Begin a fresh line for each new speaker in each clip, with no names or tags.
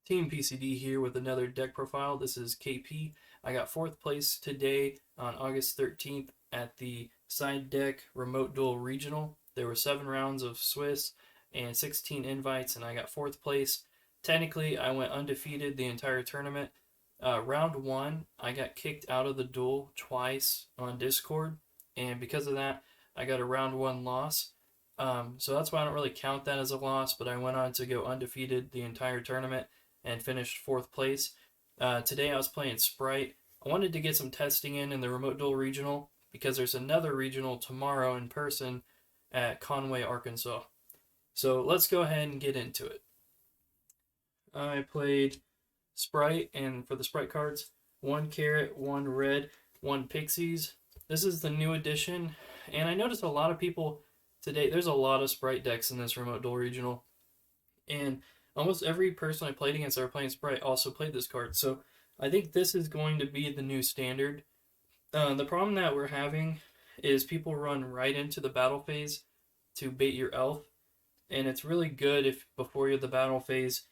Team PCD here with another deck profile. This is KP. I got 4th place today on August 13th at the Side Deck Remote Duel Regional. There were 7 rounds of Swiss and 16 invites, and I got 4th place. Technically, I went undefeated the entire tournament. Round 1, I got kicked out of the duel twice on Discord, and because of that, I got a round 1 loss. So that's why I don't really count that as a loss, but I went on to go undefeated the entire tournament and finished 4th place. Today I was playing Spright. I wanted to get some testing in the Remote Duel Regional because there's another regional tomorrow in person at Conway, Arkansas. So let's go ahead and get into it. I played Spright, and for the Spright cards, 1 carrot, 1 red, 1 pixies. This is the new edition, and I noticed a lot of people today, there's a lot of Spright decks in this Remote Duel Regional, and almost every person I played against that were playing Spright also played this card, so I think this is going to be the new standard. The problem that we're having is people run right into the battle phase to bait your elf, and it's really good if before you're the battle phase,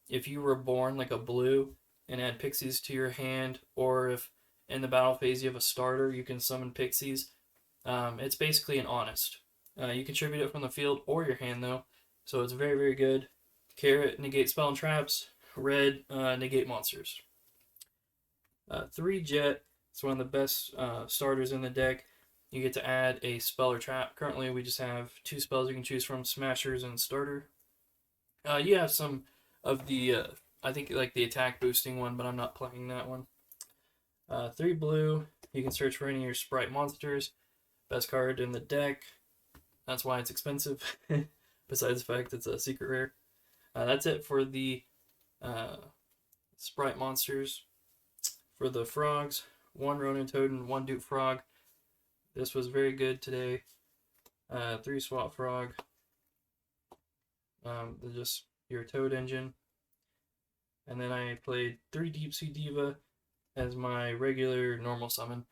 if you were born like a blue and add pixies to your hand, or if in the battle phase you have a starter, you can summon pixies. It's basically an honest. You contribute it from the field or your hand though, so it's very, very good. Carrot, negate spell and traps. Red, negate monsters. 3 jet, it's one of the best starters in the deck. You get to add a spell or trap. Currently we just have 2 spells you can choose from, smashers and starter. You have some of the, I think like the attack boosting one, but I'm not playing that one. 3 blue, you can search for any of your Spright monsters. Best card in the deck. That's why it's expensive, besides the fact it's a secret rare. That's it for the Spright monsters. For the frogs, 1 Ronin Toad, 1 Dupe Frog. This was very good today. 3 Swap Frog. Just your Toad engine. And then I played 3 Deep Sea Diva as my regular normal summon.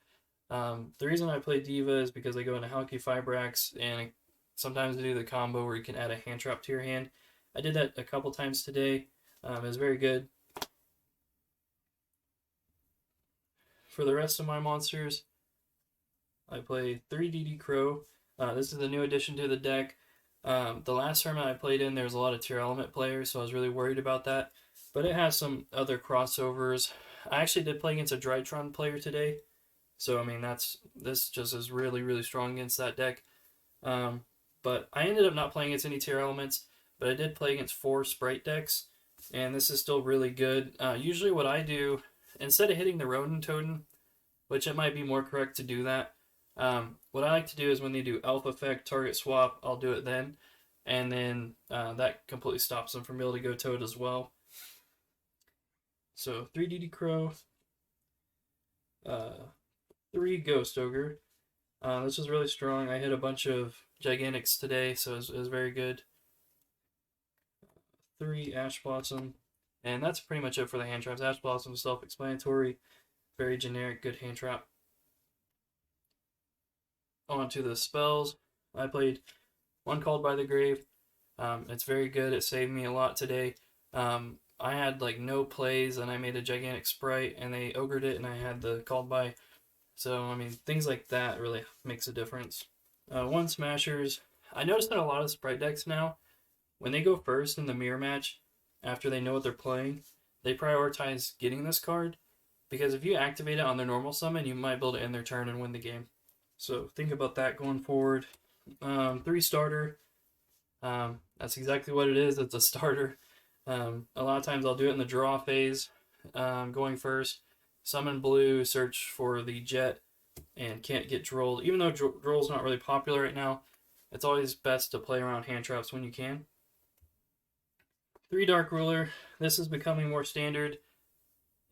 The reason I play Diva is because I go into Halki Fibrax, and sometimes I do the combo where you can add a hand trap to your hand. I did that a couple times today. It was very good. For the rest of my monsters, I play 3 DD Crow. This is the new addition to the deck. The last tournament I played in, there was a lot of tier element players, so I was really worried about that. But it has some other crossovers. I actually did play against a Drytron player today, so I mean this just is really, really strong against that deck. But I ended up not playing against any tier elements, but I did play against 4 Spright decks, and this is still really good. Usually what I do, instead of hitting the Ronin Totem, which it might be more correct to do that, what I like to do is when they do Elf Effect, Target Swap, I'll do it then, and then that completely stops them from being able to go Toad as well. So 3 DD Crow, 3 Ghost Ogre. This was really strong. I hit a bunch of Gigantics today, so it was very good. 3 Ash Blossom, and that's pretty much it for the hand traps. Ash Blossom is self-explanatory, very generic, good hand trap. On to the spells. I played 1 Called by the Grave. It's very good. It saved me a lot today. I had like no plays, and I made a gigantic Spright, and they ogred it, and I had the Called by. So, I mean, things like that really makes a difference. 1 Smashers. I noticed that a lot of Spright decks now, when they go first in the mirror match, after they know what they're playing, they prioritize getting this card, because if you activate it on their normal summon, you might be able to end their turn and win the game. So think about that going forward. 3 Starter. That's exactly what it is. It's a starter. A lot of times I'll do it in the draw phase, going first. Summon blue, search for the jet, and can't get Droll. Even though Droll's not really popular right now, it's always best to play around hand traps when you can. 3 Dark Ruler. This is becoming more standard.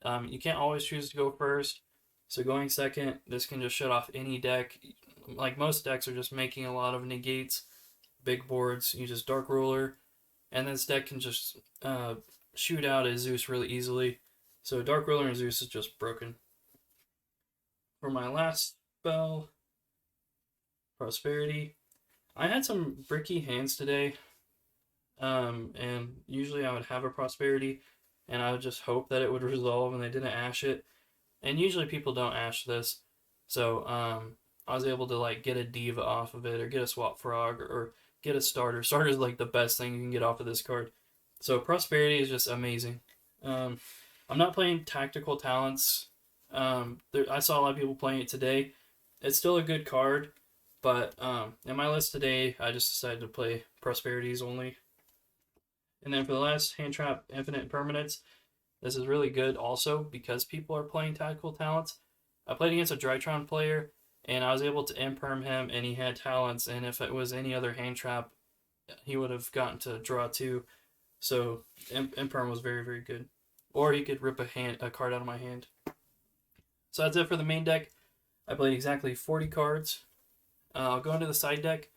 You can't always choose to go first, so going second, this can just shut off any deck. Like most decks are just making a lot of negates, big boards. You just Dark Ruler, and this deck can just shoot out a Zeus really easily. So Dark Ruler and Zeus is just broken. For my last spell, Prosperity. I had some bricky hands today, and usually I would have a Prosperity, and I would just hope that it would resolve and they didn't ash it. And usually people don't ash this, so I was able to like get a diva off of it, or get a swap frog, or get a starter. Starter is like the best thing you can get off of this card. So prosperity is just amazing. I'm not playing tactical talents. I saw a lot of people playing it today. It's still a good card, but in my list today, I just decided to play prosperities only. And then for the last hand trap, infinite permanence. This is really good also because people are playing tactical talents. I played against a Drytron player, and I was able to imperm him, and he had talents, and if it was any other hand trap, he would have gotten to draw 2. So imperm was very, very good. Or he could rip a card out of my hand. So that's it for the main deck. I played exactly 40 cards. I'll go into the side deck.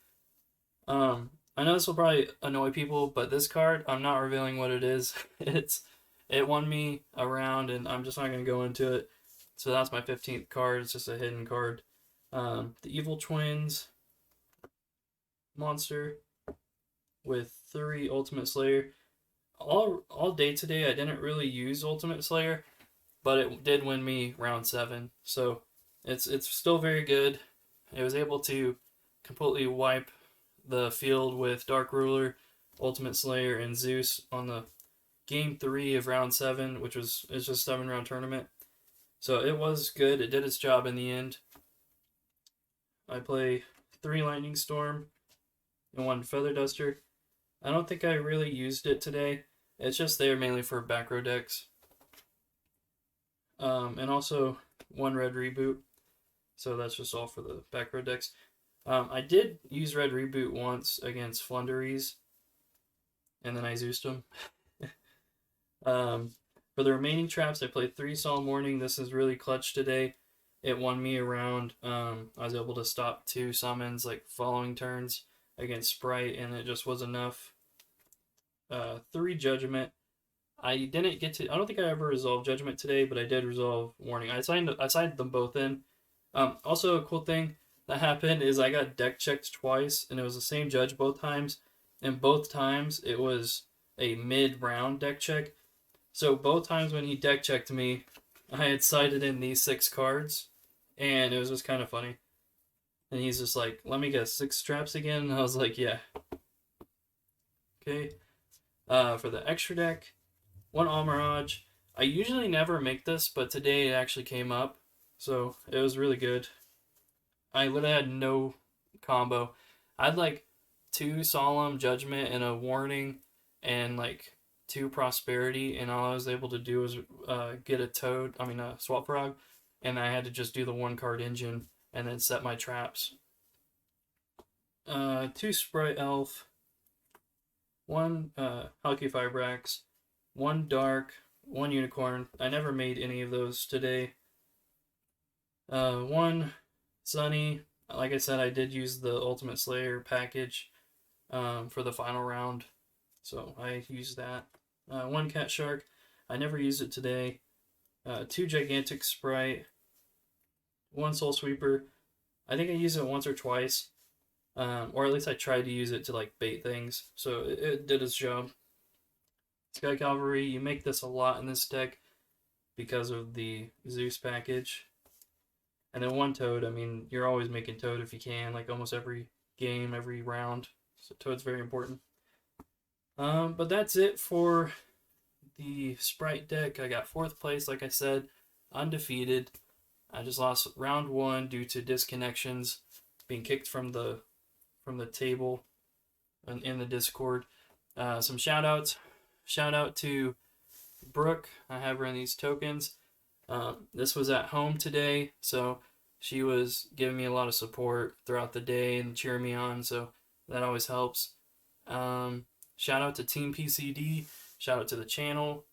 I know this will probably annoy people, but this card, I'm not revealing what it is. It won me a round, and I'm just not going to go into it. So that's my 15th card. It's just a hidden card. The Evil Twins monster with 3 Ultimate Slayer. All day today, I didn't really use Ultimate Slayer, but it did win me round 7. So it's still very good. It was able to completely wipe the field with Dark Ruler, Ultimate Slayer, and Zeus on the game 3 of round 7, which it's just a 7-round tournament. So it was good. It did its job in the end. I play 3 Lightning Storm and 1 Feather Duster. I don't think I really used it today. It's just there mainly for back row decks. And also 1 Red Reboot. So that's just all for the back row decks. I did use Red Reboot once against Flunderies, and then I Zeused them. For the remaining traps, I played 3 Solemn Warning. This is really clutch today. It won me around. I was able to stop 2 summons like following turns against Spright, and it just was enough. 3 Judgment. I didn't get to. I don't think I ever resolved Judgment today, but I did resolve Warning. I signed them both in. Also, a cool thing that happened is I got deck checked twice, and it was the same judge both times. And both times it was a mid-round deck check. So both times when he deck checked me, I had sided in these 6 cards, and it was just kind of funny. And he's just like, "Let me guess, 6 traps again?" And I was like, "Yeah." Okay. For the extra deck, 1 Almirage. I usually never make this, but today it actually came up, so it was really good. I literally had no combo. I had like 2 Solemn Judgment and a Warning, and like 2 Prosperity, and all I was able to do was get a Swap Frog, and I had to just do the 1 card engine and then set my traps. 2 Spright Elf, 1 Hulky Firebrax, 1 Dark, 1 Unicorn. I never made any of those today. 1 Sunny. Like I said, I did use the Ultimate Slayer package for the final round, so I used that. 1 Cat Shark. I never used it today. 2 Gigantic Spright. 1 Soul Sweeper. I think I used it once or twice, or at least I tried to use it to like bait things, so it did its job. Sky Cavalry. You make this a lot in this deck because of the Zeus package. And then 1 Toad. I mean, you're always making Toad if you can, like almost every game, every round. So Toad's very important. But that's it for the Spright deck. I got 4th place, like I said, undefeated. I just lost round 1 due to disconnections, being kicked from the table and in the Discord. Some shout outs. Shout out to Brooke. I have her in these tokens. This was at home today, so she was giving me a lot of support throughout the day and cheering me on, so that always helps. Shout out to Team PCD. Shout out to the channel.